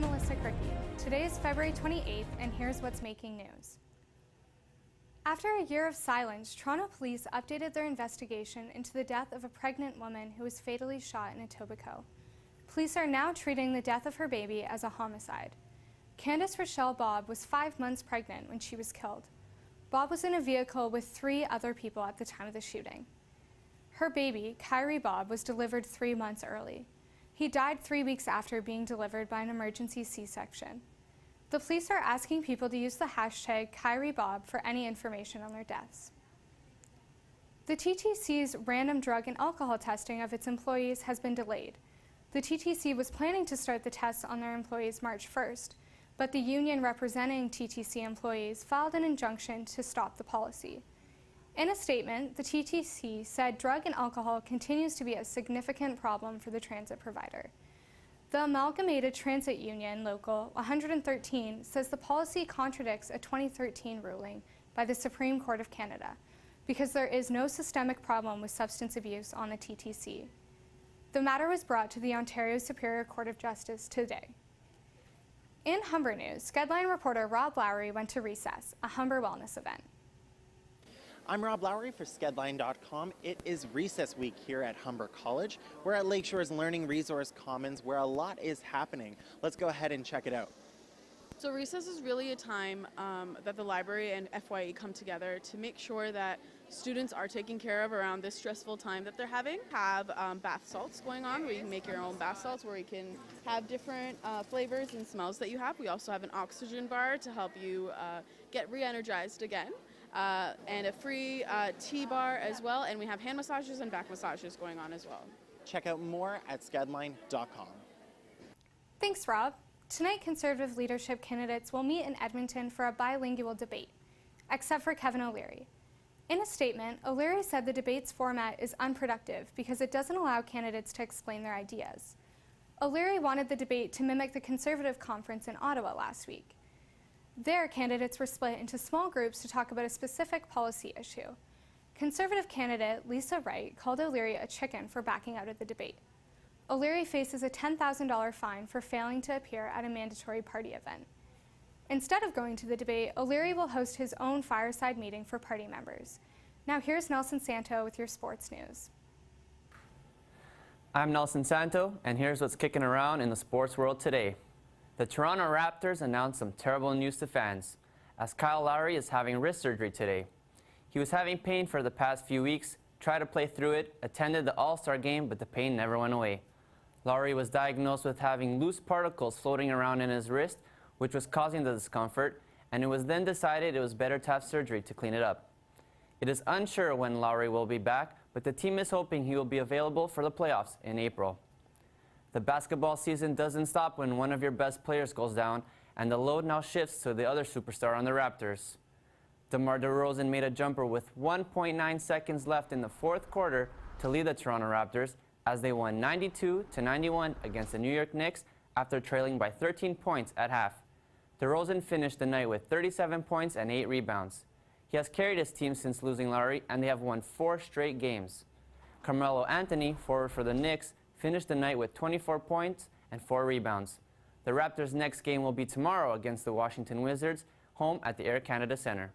I'm Melissa Cricky. Today is February 28th, and here's what's making news. After a year of silence, Toronto police updated their investigation into the death of a pregnant woman who was fatally shot in Etobicoke. Police are now treating the death of her baby as a homicide. Candace Rochelle Bob was 5 months pregnant when she was killed. Bob was in a vehicle with 3 other people at the time of the shooting. Her baby, Kyrie Bob, was delivered 3 months early. He died 3 weeks after being delivered by an emergency C-section. The police are asking people to use the hashtag #KyrieBob for any information on their deaths. The TTC's random drug and alcohol testing of its employees has been delayed. The TTC was planning to start the tests on their employees March 1st, but the union representing TTC employees filed an injunction to stop the policy. In a statement, the TTC said drug and alcohol continues to be a significant problem for the transit provider. The Amalgamated Transit Union Local 113 says the policy contradicts a 2013 ruling by the Supreme Court of Canada because there is no systemic problem with substance abuse on the TTC. The matter was brought to the Ontario Superior Court of Justice today. In Humber news, Skedline reporter Rob Lowry went to Recess, a Humber wellness event. I'm Rob Lowry for skedline.com. It is Recess Week here at Humber College. We're at Lakeshore's Learning Resource Commons where a lot is happening. Let's go ahead and check it out. So recess is really a time that the library and FYE come together to make sure that students are taken care of around this stressful time that they're having. Have bath salts going on where you can make your own bath salts, where you can have different flavors and smells that you have. We also have an oxygen bar to help you get re-energized again. And a free tea bar as well, and we have hand massages and back massages going on as well. Check out more at skedline.com. Thanks, Rob. Tonight, Conservative leadership candidates will meet in Edmonton for a bilingual debate, except for Kevin O'Leary. In a statement, O'Leary said the debate's format is unproductive because it doesn't allow candidates to explain their ideas. O'Leary wanted the debate to mimic the Conservative conference in Ottawa last week. There, candidates were split into small groups to talk about a specific policy issue. Conservative candidate Lisa Wright called O'Leary a chicken for backing out of the debate. O'Leary faces a $10,000 fine for failing to appear at a mandatory party event. Instead of going to the debate, O'Leary will host his own fireside meeting for party members. Now here's Nelson Santo with your sports news. I'm Nelson Santo, and here's what's kicking around in the sports world today. The Toronto Raptors announced some terrible news to fans, as Kyle Lowry is having wrist surgery today. He was having pain for the past few weeks, tried to play through it, attended the All-Star game, but the pain never went away. Lowry was diagnosed with having loose particles floating around in his wrist, which was causing the discomfort, and it was then decided it was better to have surgery to clean it up. It is unsure when Lowry will be back, but the team is hoping he will be available for the playoffs in April. The basketball season doesn't stop when one of your best players goes down, and the load now shifts to the other superstar on the Raptors. DeMar DeRozan made a jumper with 1.9 seconds left in the fourth quarter to lead the Toronto Raptors as they won 92-91 against the New York Knicks after trailing by 13 points at half. DeRozan finished the night with 37 points and 8 rebounds. He has carried his team since losing Lowry, and they have won 4 straight games. Carmelo Anthony, forward for the Knicks, finished the night with 24 points and 4 rebounds. The Raptors' next game will be tomorrow against the Washington Wizards, home at the Air Canada Centre.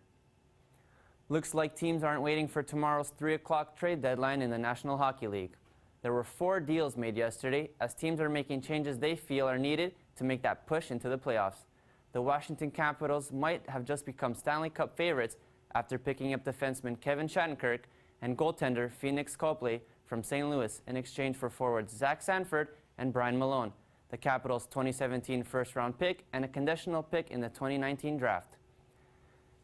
Looks like teams aren't waiting for tomorrow's 3 o'clock trade deadline in the National Hockey League. There were 4 deals made yesterday, as teams are making changes they feel are needed to make that push into the playoffs. The Washington Capitals might have just become Stanley Cup favorites after picking up defenseman Kevin Shattenkirk and goaltender Phoenix Copley from St. Louis in exchange for forwards Zach Sanford and Brian Malone, the Capitals' 2017 first-round pick and a conditional pick in the 2019 draft.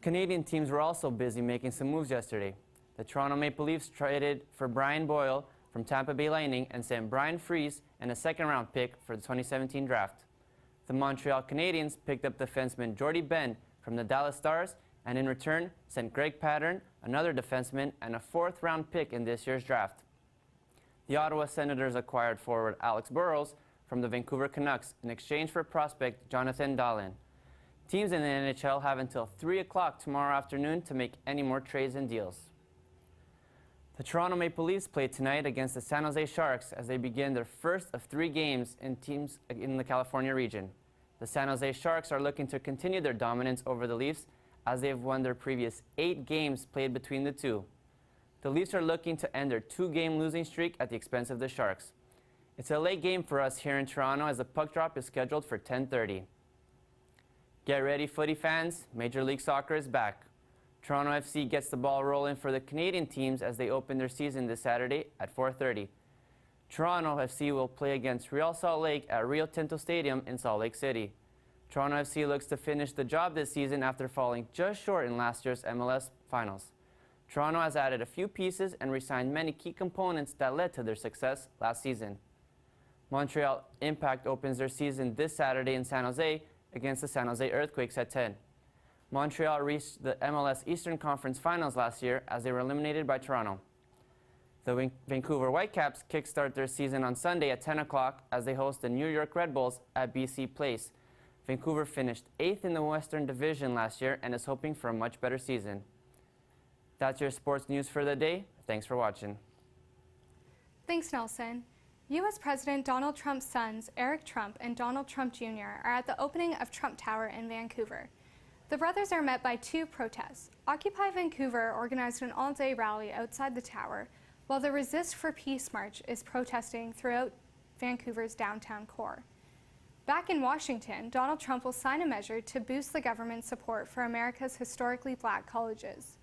Canadian teams were also busy making some moves yesterday. The Toronto Maple Leafs traded for Brian Boyle from Tampa Bay Lightning and sent Brian Freese and a second-round pick for the 2017 draft. The Montreal Canadiens picked up defenseman Jordy Ben from the Dallas Stars and in return sent Greg Pattern, another defenseman, and a 4th-round pick in this year's draft. The Ottawa Senators acquired forward Alex Burrows from the Vancouver Canucks in exchange for prospect Jonathan Dahlen. Teams in the NHL have until 3 o'clock tomorrow afternoon to make any more trades and deals. The Toronto Maple Leafs play tonight against the San Jose Sharks as they begin their first of 3 games in teams in the California region. The San Jose Sharks are looking to continue their dominance over the Leafs as they have won their previous 8 games played between the two. The Leafs are looking to end their 2-game losing streak at the expense of the Sharks. It's a late game for us here in Toronto as the puck drop is scheduled for 10:30. Get ready, footy fans. Major League Soccer is back. Toronto FC gets the ball rolling for the Canadian teams as they open their season this Saturday at 4:30. Toronto FC will play against Real Salt Lake at Rio Tinto Stadium in Salt Lake City. Toronto FC looks to finish the job this season after falling just short in last year's MLS Finals. Toronto has added a few pieces and re-signed many key components that led to their success last season. Montreal Impact opens their season this Saturday in San Jose against the San Jose Earthquakes at 10. Montreal reached the MLS Eastern Conference Finals last year as they were eliminated by Toronto. The Vancouver Whitecaps kickstart their season on Sunday at 10 o'clock as they host the New York Red Bulls at BC Place. Vancouver finished 8th in the Western Division last year and is hoping for a much better season. That's your sports news for the day. Thanks for watching. Thanks, Nelson. U.S. President Donald Trump's sons, Eric Trump and Donald Trump Jr., are at the opening of Trump Tower in Vancouver. The brothers are met by 2 protests. Occupy Vancouver organized an all-day rally outside the tower, while the Resist for Peace March is protesting throughout Vancouver's downtown core. Back in Washington, Donald Trump will sign a measure to boost the government's support for America's historically black colleges.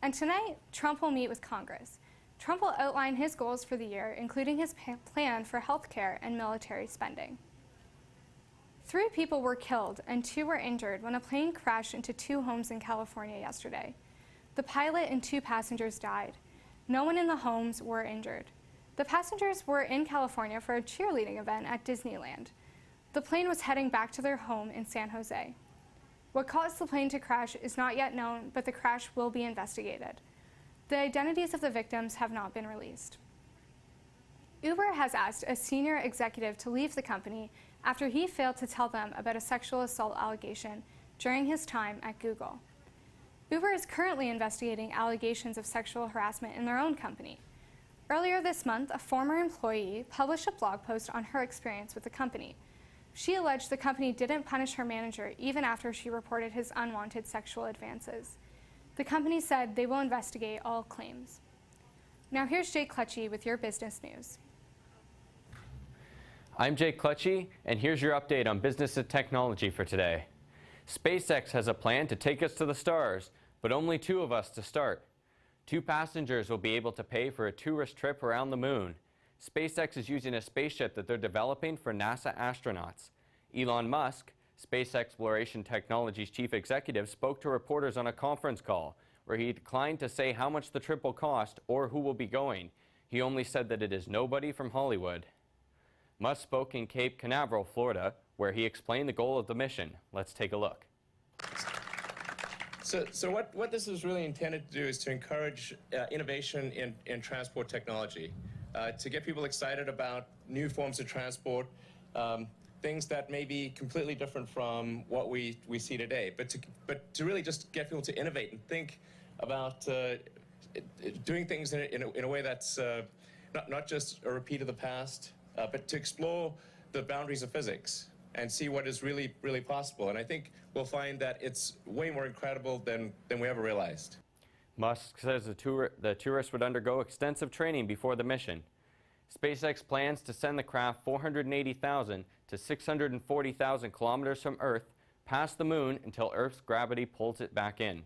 And tonight, Trump will meet with Congress. Trump will outline his goals for the year, including his plan for health care and military spending. 3 people were killed and 2 were injured when a plane crashed into 2 homes in California yesterday. The pilot and 2 passengers died. No one in the homes were injured. The passengers were in California for a cheerleading event at Disneyland. The plane was heading back to their home in San Jose. What caused the plane to crash is not yet known, but the crash will be investigated. The identities of the victims have not been released. Uber has asked a senior executive to leave the company after he failed to tell them about a sexual assault allegation during his time at Google. Uber is currently investigating allegations of sexual harassment in their own company. Earlier this month, a former employee published a blog post on her experience with the company. She alleged the company didn't punish her manager even after she reported his unwanted sexual advances. The company said they will investigate all claims. Now here's Jake Clutchy with your business news. I'm Jake Clutchy, and here's your update on business and technology for today. SpaceX has a plan to take us to the stars, but only 2 of us to start. 2 passengers will be able to pay for a tourist trip around the moon. SpaceX is using a spaceship that they're developing for NASA astronauts. Elon Musk, Space Exploration Technologies chief executive, spoke to reporters on a conference call where he declined to say how much the trip will cost or who will be going. He only said that it is nobody from Hollywood. Musk spoke in Cape Canaveral, Florida, where he explained the goal of the mission. Let's take a look. So what this is really intended to do is to encourage innovation in transport technology, to get people excited about new forms of transport, things that may be completely different from what we see today, but to really just get people to innovate and think about doing things in a way that's not just a repeat of the past, but to explore the boundaries of physics and see what is really, really possible. And I think we'll find that it's way more incredible than we ever realized. Musk says the tourists would undergo extensive training before the mission. SpaceX plans to send the craft 480,000 to 640,000 kilometers from Earth, past the moon until Earth's gravity pulls it back in.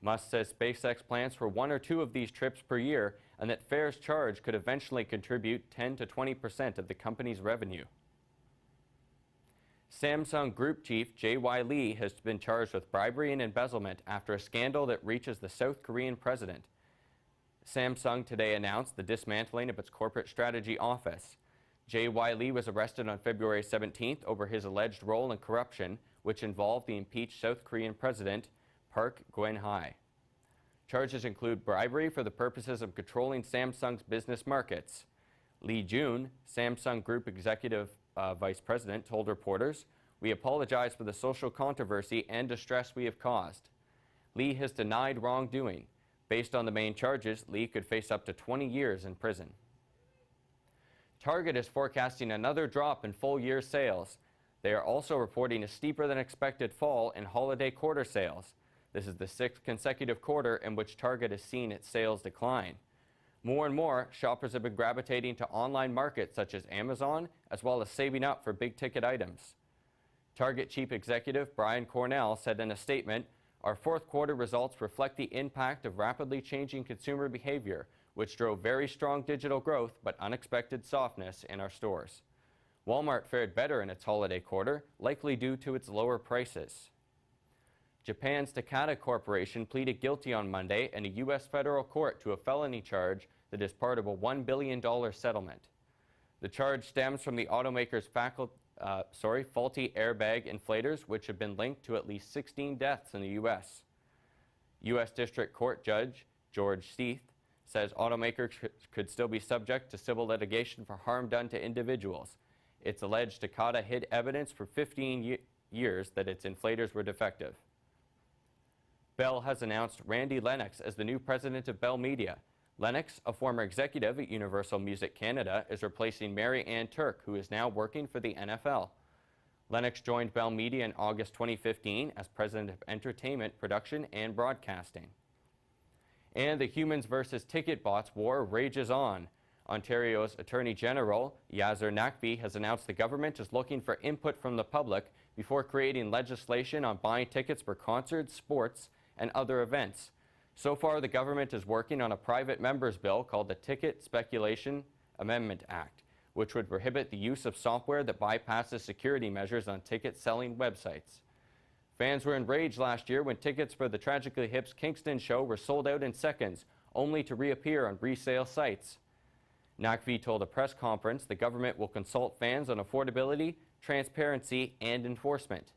Musk says SpaceX plans for 1 or 2 of these trips per year and that fares charged could eventually contribute 10 to 20% of the company's revenue. Samsung Group Chief J.Y. Lee has been charged with bribery and embezzlement after a scandal that reaches the South Korean president. Samsung today announced the dismantling of its corporate strategy office. J.Y. Lee was arrested on February 17th over his alleged role in corruption, which involved the impeached South Korean president, Park Geun-hye. Charges include bribery for the purposes of controlling Samsung's business markets. Lee Jun, Samsung Group Executive Vice President, told reporters, "We apologize for the social controversy and distress we have caused." Lee has denied wrongdoing. Based on the main charges, Lee could face up to 20 years in prison. Target is forecasting another drop in full-year sales. They are also reporting a steeper than expected fall in holiday quarter sales. This is the 6th consecutive quarter in which Target has seen its sales decline. More and more, shoppers have been gravitating to online markets such as Amazon, as well as saving up for big-ticket items. Target Chief Executive Brian Cornell said in a statement, "Our fourth quarter results reflect the impact of rapidly changing consumer behavior, which drove very strong digital growth but unexpected softness in our stores." Walmart fared better in its holiday quarter, likely due to its lower prices. Japan's Takata Corporation pleaded guilty on Monday in a U.S. federal court to a felony charge that is part of a $1 billion settlement. The charge stems from the automaker's faulty airbag inflators, which have been linked to at least 16 deaths in the U.S. U.S. District Court Judge George Seath says automakers could still be subject to civil litigation for harm done to individuals. It's alleged Takata hid evidence for 15 years that its inflators were defective. Bell has announced Randy Lennox as the new president of Bell Media. Lennox, a former executive at Universal Music Canada, is replacing Mary Ann Turk, who is now working for the NFL. Lennox joined Bell Media in August 2015 as president of Entertainment, Production, and Broadcasting. And the humans versus ticket bots war rages on. Ontario's Attorney General, Yazir Naqvi, has announced the government is looking for input from the public before creating legislation on buying tickets for concerts, sports, and other events. So far, the government is working on a private member's bill called the Ticket Speculation Amendment Act, which would prohibit the use of software that bypasses security measures on ticket-selling websites. Fans were enraged last year when tickets for the Tragically Hip's Kingston show were sold out in seconds, only to reappear on resale sites. Naqvi told a press conference the government will consult fans on affordability, transparency, and enforcement.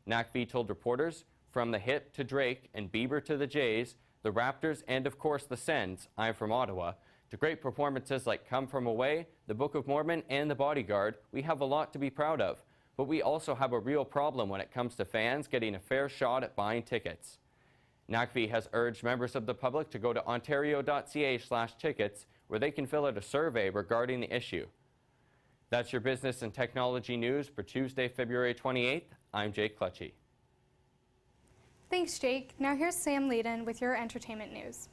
Naqvi told reporters, "From the Hip to Drake and Bieber to the Jays, the Raptors, and of course the Sens, I'm from Ottawa, to great performances like Come From Away, The Book of Mormon, and The Bodyguard, we have a lot to be proud of. But we also have a real problem when it comes to fans getting a fair shot at buying tickets." Naqvi has urged members of the public to go to ontario.ca/tickets, where they can fill out a survey regarding the issue. That's your business and technology news for Tuesday, February 28th. I'm Jake Clutchy. Thanks, Jake. Now here's Sam Layden with your entertainment news.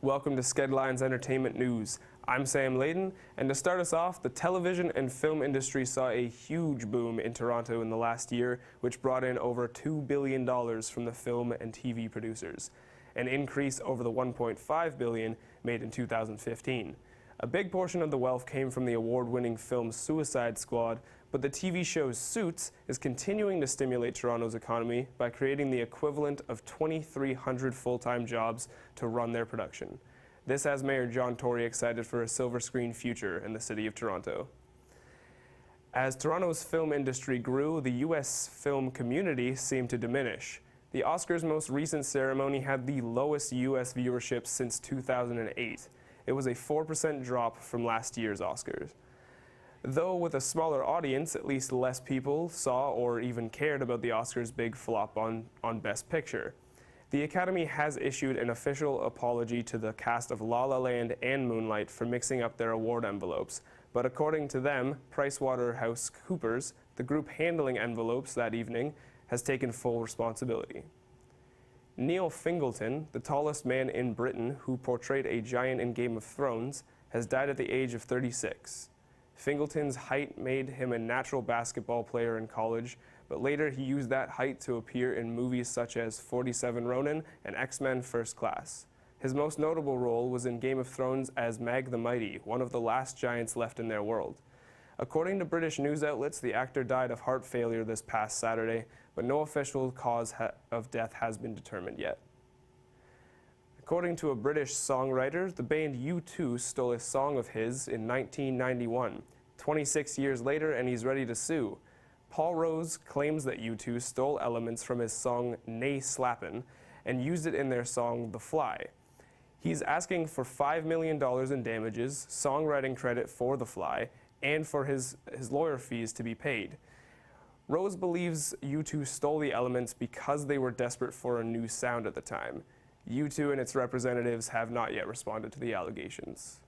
Welcome to skedLINE's entertainment news. I'm Sam Layden, and to start us off, the television and film industry saw a huge boom in Toronto in the last year, which brought in over $2 billion from the film and TV producers, an increase over the $1.5 billion made in 2015. A big portion of the wealth came from the award-winning film Suicide Squad, but the TV show Suits is continuing to stimulate Toronto's economy by creating the equivalent of 2,300 full-time jobs to run their production. This has Mayor John Tory excited for a silver screen future in the city of Toronto. As Toronto's film industry grew, the U.S. film community seemed to diminish. The Oscars' most recent ceremony had the lowest U.S. viewership since 2008. It was a 4% drop from last year's Oscars. Though with a smaller audience, at least less people saw or even cared about the Oscars' big flop on Best Picture. The Academy has issued an official apology to the cast of La La Land and Moonlight for mixing up their award envelopes, but according to them, PricewaterhouseCoopers, the group handling envelopes that evening, has taken full responsibility. Neil Fingleton, the tallest man in Britain who portrayed a giant in Game of Thrones, has died at the age of 36. Fingleton's height made him a natural basketball player in college, but later he used that height to appear in movies such as 47 Ronin and X-Men First Class. His most notable role was in Game of Thrones as Mag the Mighty, one of the last giants left in their world. According to British news outlets, the actor died of heart failure this past Saturday, but no official cause of death has been determined yet. According to a British songwriter, the band U2 stole a song of his in 1991. 26 years later, and he's ready to sue. Paul Rose claims that U2 stole elements from his song Nae Slappin' and used it in their song The Fly. He's asking for $5 million in damages, songwriting credit for The Fly, and for his lawyer fees to be paid. Rose believes U2 stole the elements because they were desperate for a new sound at the time. U2 and its representatives have not yet responded to the allegations.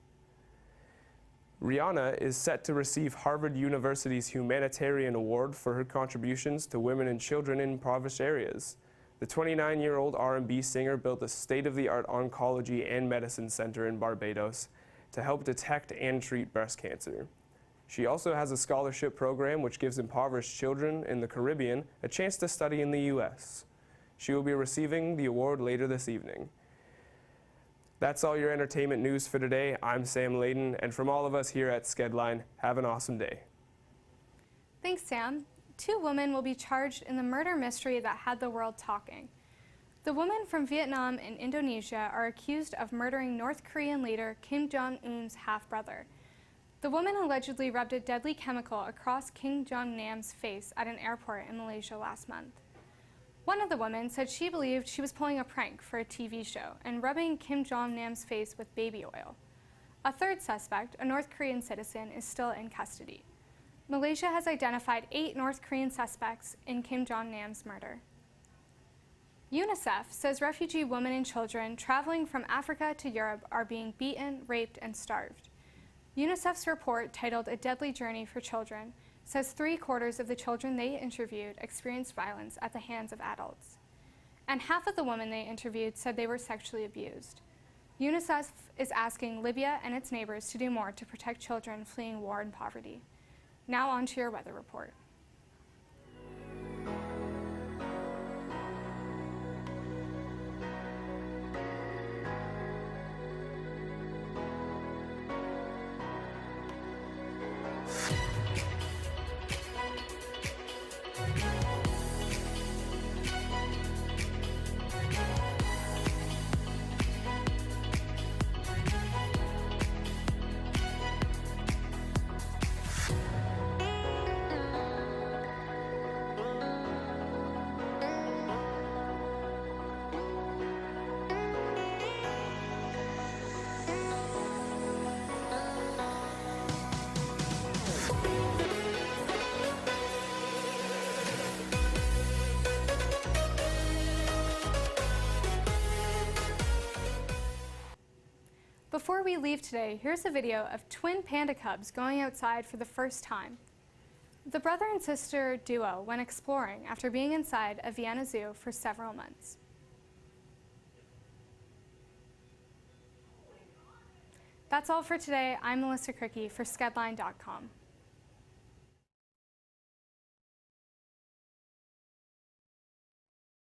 Rihanna is set to receive Harvard University's Humanitarian Award for her contributions to women and children in impoverished areas. The 29-year-old R&B singer built a state-of-the-art oncology and medicine center in Barbados to help detect and treat breast cancer. She also has a scholarship program which gives impoverished children in the Caribbean a chance to study in the U.S. She will be receiving the award later this evening. That's all your entertainment news for today. I'm Sam Layden, and from all of us here at Skedline, have an awesome day. Thanks, Sam. 2 women will be charged in the murder mystery that had the world talking. The women from Vietnam and Indonesia are accused of murdering North Korean leader Kim Jong-un's half-brother. The woman allegedly rubbed a deadly chemical across Kim Jong-nam's face at an airport in Malaysia last month. One of the women said she believed she was pulling a prank for a TV show and rubbing Kim Jong-nam's face with baby oil. A third suspect, a North Korean citizen, is still in custody. Malaysia has identified 8 North Korean suspects in Kim Jong-nam's murder. UNICEF says refugee women and children traveling from Africa to Europe are being beaten, raped, and starved. UNICEF's report, titled A Deadly Journey for Children, says 3/4 of the children they interviewed experienced violence at the hands of adults. And half of the women they interviewed said they were sexually abused. UNICEF is asking Libya and its neighbors to do more to protect children fleeing war and poverty. Now on to your weather report. Before we leave today, here's a video of twin panda cubs going outside for the first time. The brother and sister duo went exploring after being inside a Vienna zoo for several months. That's all for today. I'm Melissa Cricky for skedline.com.